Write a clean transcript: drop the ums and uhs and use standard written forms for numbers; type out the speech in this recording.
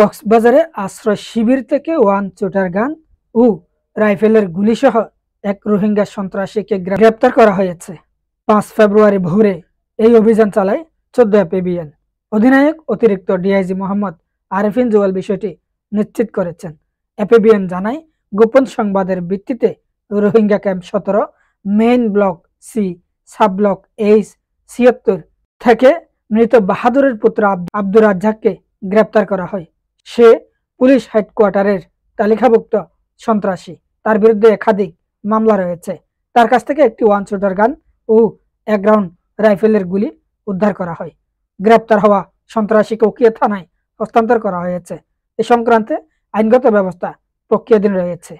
কক্সবাজারে আশ্রয় শিবির থেকে ওয়ান চোটার গান ও রাইফেলের গুলিসহ এক রোহিঙ্গা সন্ত্রাসীকে গ্রেপ্তার করা হয়েছে। 5 ফেব্রুয়ারি ভোরে এই অভিযান চালায় 14 এপিবিএন। অধিনায়ক অতিরিক্ত ডিআইজি মোহাম্মদ আরেফিন জুয়েল বিষয়টি নিশ্চিত করেছেন। এপিবিএন জানায়, গোপন সংবাদের ভিত্তিতে Rohingya camp 17 main block C sub block H 76 থেকে মৃত বাহাদুরের পুত্র আব্দুর রাজ্জাককে গ্রেপ্তার করা হয়। সে পুলিশ হেডকোয়ার্টারের তালিকাভুক্ত সন্ত্রাসী। তার বিরুদ্ধে একাধিক মামলা রয়েছে। তার কাছ থেকে একটি ওয়ান শুটার গান ও এক রাউন্ড রাইফেলের গুলি উদ্ধার করা হয়। গ্রেপ্তার হওয়া সন্ত্রাসীকে উকিয়া থানায় হস্তান্তর করা হয়েছে। এ সংক্রান্তে আইনগত ব্যবস্থা প্রক্রিয়াধীন রয়েছে।